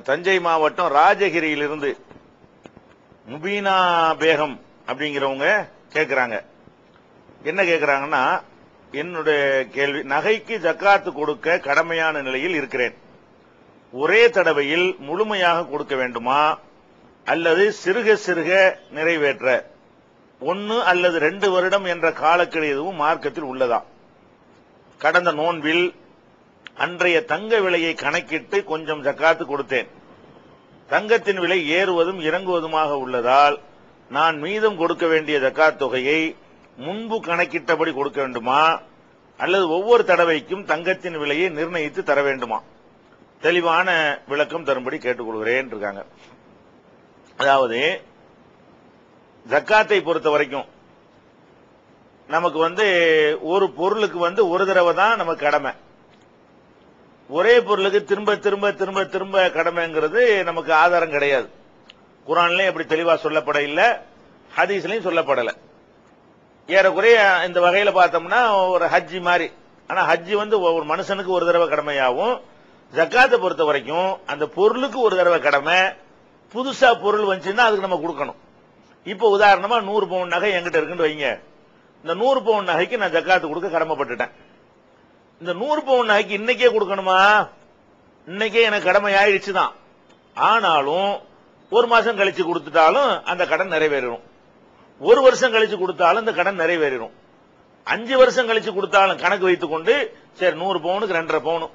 தஞ்சை மாவட்டம் ராஜகிரியிலிருந்து முபீனா பேகம் அப்படிங்கிறவங்க கேட்கிறாங்க. என்ன கேட்கிறாங்கன்னா, என்னுடைய கேள்வி, நகைக்கு ஜக்காத்து கொடுக்க கடமையான நிலையில் இருக்கிறேன். ஒரே தடவையில் முழுமையாக கொடுக்க வேண்டுமா அல்லது சிறுக சிறுக நிறைவேற்ற 1 அல்லது 2 வருடம் என்ற காலக்கெடு எதுவும் மார்க்கத்தில் உள்ளதா? கடந்த நோன்பில் அன்றைய தங்க விலையை கணக்கிட்டு கொஞ்சம் ஜக்காத்து கொடுத்தேன். தங்கத்தின் விலை ஏறுவதும் இறங்குவதுமாக உள்ளதால் நான் மீதம் கொடுக்க வேண்டிய ஜக்காத் தொகையை முன்பு கணக்கிட்டபடி கொடுக்க வேண்டுமா அல்லது ஒவ்வொரு தடவைக்கும் தங்கத்தின் விலையை நிர்ணயித்து தர வேண்டுமா? தெளிவான விளக்கம் தரும்படி கேட்டுக்கொள்கிறேன் இருக்காங்க. அதாவது ஜக்காத்தை பொறுத்த வரைக்கும் நமக்கு ஒரு பொருளுக்கு ஒரு தடவை தான் நமக்கு கடமை. ஒரே பொருளுக்கு திரும்ப திரும்ப திரும்ப திரும்ப கடமைங்கிறது நமக்கு ஆதாரம் கிடையாது. குர்ஆன்லயும் அப்படி தெளிவா சொல்லப்பட இல்ல, ஹதீஸ்லயும் சொல்லப்படல. ஏறக்குறைய இந்த வகையில பார்த்தோம்னா ஒரு ஹஜ்ஜி மாதிரி. ஆனா ஹஜ்ஜி ஒரு மனுஷனுக்கு ஒரு தடவை கடமையாகும். ஜக்காத்தை பொறுத்த வரைக்கும் அந்த பொருளுக்கு ஒரு தடவை கடமை. புதுசா பொருள் வந்துச்சுன்னா அதுக்கு நம்ம கொடுக்கணும். இப்ப உதாரணமா 100 பவுன் நகை என்கிட்ட இருக்குன்னு வைங்க. இந்த 100 பவுன் நகைக்கு நான் ஜக்காத்து கொடுக்க கடமைப்பட்டுட்டேன். இந்த 100 பவுன் நகைக்கு இன்னைக்கே கொடுக்கணுமா? இன்னைக்கே எனக்கு கடமை ஆயிடுச்சுதான். ஆனாலும் ஒரு மாசம் கழிச்சு கொடுத்துட்டாலும் அந்த கடன் நிறைவேறும். ஒரு வருஷம் கழிச்சு கொடுத்தாலும் இந்த கடன் நிறைவேறும். 5 வருஷம் கழிச்சு கொடுத்தாலும் கணக்கு வைத்துக் கொண்டு சரி 100 பவுனுக்கு 2.5 பவுன்,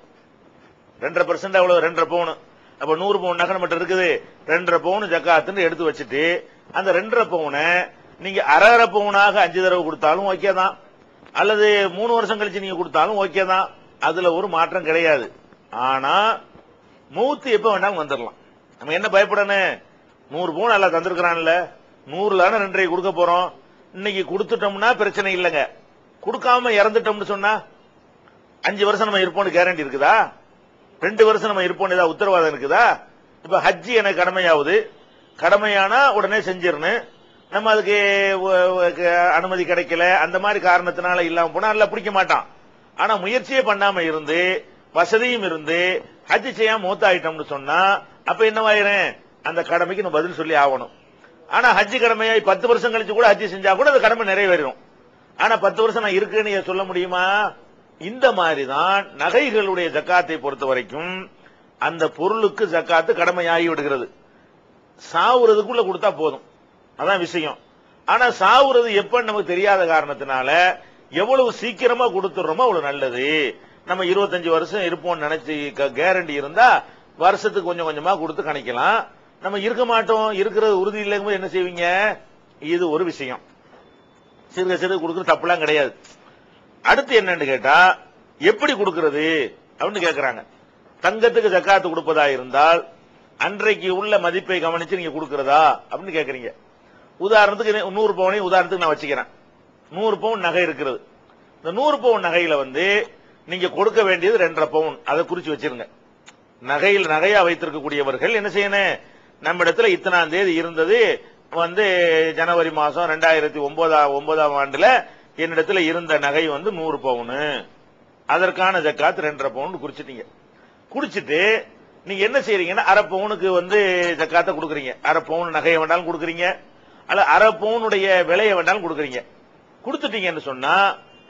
2.5% எவ்வளவு? 2.5 பவுன். அப்ப 100 பவுன் நகை மட்டும் இருக்குது, 2.5 பவுன் ஜக்காத்துன்னு எடுத்து வச்சுட்டு அந்த 2.5 பவுனை நீங்க அரை பவுனாக 5 தடவை கொடுத்தாலும் ஓகே தான், அல்லது 3 வருஷம் கழிச்சு நீங்க கொடுத்தாலும் ஓகே தான். அதுல ஒரு மாற்றம் கிடையாது. ஆனா மூத்து எப்ப வேண்டாலும் வந்துடலாம். நம்ம என்ன பயப்படணும்? 100 பவுன் அல்ல தந்திருக்கிறான்ல, 100 தானே 2.5 கொடுக்க போறோம். இன்னைக்கு கொடுத்துட்டோம்னா பிரச்சனை இல்லைங்க. கொடுக்காம இறந்துட்டோம்னு சொன்னா 5 வருஷம் நம்ம இருப்போம்னு கேரண்டி இருக்குதா? 2 வருஷம் நம்ம இருப்போம் ஏதாவது உத்தரவாதம் இருக்குதா? இப்ப ஹஜ்ஜி எனக்கு கடமையாவது, கடமையானா உடனே செஞ்சிடணும். நம்ம அதுக்கு அனுமதி கிடைக்கல, அந்த மாதிரி காரணத்தினால இல்லாம போனா நல்லா பிடிக்க மாட்டான். ஆனா முயற்சியே பண்ணாம இருந்து வசதியும் இருந்து ஹஜ்ஜி செய்யாம மூத்தாயிட்டோம்னு சொன்னா அப்ப என்னவாயிரும்? அந்த கடமைக்கு நம்ம பதில் சொல்லி ஆகணும். ஆனா ஹஜ்ஜி கடமையாய் 10 வருஷம் கழிச்சு கூட ஹஜ்ஜி செஞ்சா கூட அந்த கடமை நிறைவேறும். ஆனா 10 வருஷம் நான் இருக்குன்னு சொல்ல முடியுமா? இந்த மாதிரிதான் நகைகளுடைய ஜக்காத்தை பொறுத்த வரைக்கும் அந்த பொருளுக்கு ஜக்காத்து கடமையாகி விடுகிறது. சாவுறதுக்குள்ள கொடுத்தா போதும், அதான் விஷயம். ஆனா சாவுறது எப்ப நமக்கு தெரியாத காரணத்தினால எவ்வளவு சீக்கிரமா கொடுத்துறோமோ அவ்வளவு நல்லது. நம்ம 25 வருஷம் இருப்போம் நினைச்சு கேரண்டி இருந்தா வருஷத்துக்கு கொஞ்சம் கொஞ்சமா கொடுத்து கணிக்கலாம். நம்ம இருக்க மாட்டோம், இருக்கிறது உறுதி இல்லைங்கும்போது என்ன செய்வீங்க? இது ஒரு விஷயம். சிறுக சிறுக கொடுக்கறது தப்புலாம் கிடையாது. அடுத்து என்னன்னு கேட்டா, எப்படி கொடுக்கிறது அப்படின்னு கேட்கிறாங்க. தங்கத்துக்கு ஜக்காத்து கொடுப்பதா இருந்தால் அன்றைக்கு உள்ள மதிப்பை கவனிச்சு நீங்க கொடுக்கிறதா அப்படின்னு கேட்கறீங்க. உதாரணத்துக்கு 100 பவுனையும் உதாரணத்துக்கு நான் வச்சுக்கிறேன். 100 பவுன் நகை இருக்கிறது. இந்த 100 பவுன் நகையில நீங்க கொடுக்க வேண்டியது 2.5 பவுன். அதை குறிச்சு வச்சிருங்க. நகையா வைத்திருக்கக்கூடியவர்கள் என்ன செய்யணும்? நம்ம இடத்துல இத்தனாம் தேதி இருந்தது ஜனவரி மாசம் 2009ஆம் ஆண்டுல என்னிடத்துல இருந்த நகை 100 பவுன், அதற்கான ஜக்காத் 2.5 பவுன் குறிச்சிட்டீங்க. குடிச்சிட்டு நீங்க என்ன செய்யறீங்கன்னா அரை பவுனுக்கு ஜக்காத்தை கொடுக்குறீங்க. அரை பவுன் நகையை வேண்டாலும் கொடுக்குறீங்க, அல்ல அரை பவுனுடைய விலையை வேண்டாலும் கொடுக்குறீங்க. கொடுத்துட்டீங்கன்னு சொன்னா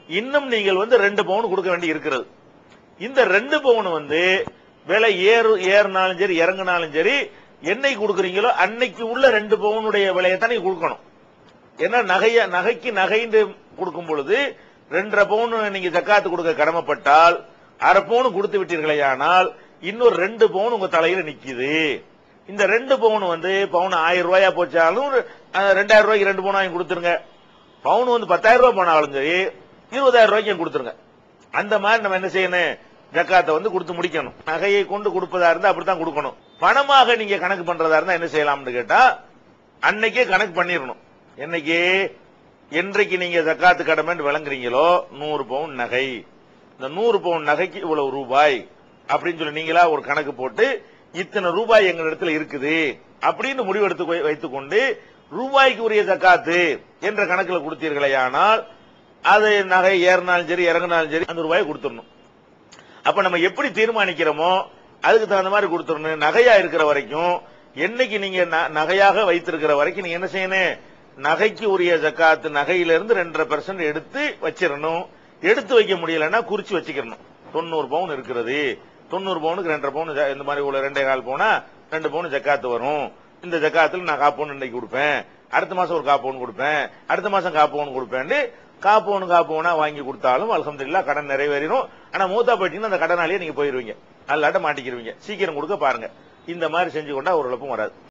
இன்னும் நீங்கள் 2 பவுன் கொடுக்க வேண்டி இருக்கிறது. இந்த 2 பவுன் விலை ஏறினாலும் சரி இறங்கினாலும் சரி என்னைக்கு கொடுக்குறீங்களோ அன்னைக்கு உள்ள 2 பவுனுடைய விலையை தான் நீங்க கொடுக்கணும். ஏன்னா நகைக்கு நகைன்னு கொடுக்கும் பொழுது 2.5 பவுன் நீங்க ஜக்காத்து கொடுக்க கடமைப்பட்டால் அரை பவுன் கொடுத்து விட்டீர்களே, ஆனால் இன்னொரு 2 பவுன் உங்க தலையில நிக்குது. இந்த 2 பவுன் பவுன் 1000 ரூபாயா போச்சாலும் 2000 ரூபாய்க்கு 2 பவுன் வாங்கி கொடுத்துருங்க. பவுன் 10,000 ரூபாய் போனாலும் சரி 20,000 ரூபாய்க்கு கொடுத்துருங்க. அந்த மாதிரி நம்ம என்ன செய்யணும்? ஜக்காத்தை கொடுத்து முடிக்கணும். நகையை கொண்டு கொடுப்பதா இருந்தா அப்படித்தான் கொடுக்கணும். பணமாக நீங்க கணக்கு பண்றதா இருந்தா என்ன செய்யலாம்னு கேட்டா அன்னைக்கே கணக்கு பண்ணிடணும். என்றைக்கு நீங்க ஜக்காத்து கடமை விளங்குறீங்களோ 100 பவுன் நகை, இந்த 100 பவுன் நகைக்கு இவ்வளவு ரூபாய் அப்படின்னு சொல்லி நீங்களா ஒரு கணக்கு போட்டு இத்தனை ரூபாய் எங்க இடத்துல இருக்குது அப்படின்னு முடிவெடுத்து வைத்துக்கொண்டு ரூபாய்க்கு உரிய ஜக்காத்து என்ற கணக்கில் கொடுத்தீர்களே, ஆனால் அது நகை ஏறினாலும் சரி இறங்கினாலும் சரி அந்த ரூபாய் கொடுத்துடணும். அப்ப நம்ம எப்படி தீர்மானிக்கிறோமோ அதுக்கு தகுந்த மாதிரி கொடுத்துடணும். நகையா இருக்கிற வரைக்கும் என்னைக்கு நீங்க நகையாக வைத்திருக்கிற வரைக்கும் நீங்க என்ன செய்யணும், நகைக்கு உரிய ஜக்காத்து நகையிலிருந்து 2.5% எடுத்து வச்சிடணும். எடுத்து வைக்க முடியலன்னா குறிச்சு வச்சுக்கணும். 90 பவுன் இருக்கிறது, 90 பவுனுக்கு 2.5 பவுன், இந்த மாதிரி உள்ள 2.25 பவுனா 2 பவுன் ஜக்காத்து வரும். இந்த ஜக்காத்துல நான் காப்பவுன் இன்னைக்கு கொடுப்பேன், அடுத்த மாசம் ஒரு காப்பவுன் கொடுப்பேன், அடுத்த மாசம் காப்பவுன் கொடுப்பேன். காப்பவுனா வாங்கி கொடுத்தாலும் அல்ஹம்துலில்லாஹ் கடன் நிறைவேறிடும். ஆனா மூத்தா போயிட்டீங்கன்னா அந்த கடனாலேயே நீங்க போயிருவீங்க, அல்லாட்ட மாட்டிக்கிருவீங்க. சீக்கிரம் கொடுக்க பாருங்க. இந்த மாதிரி செஞ்சு கொண்டா ஒரு இழப்பும் வராது.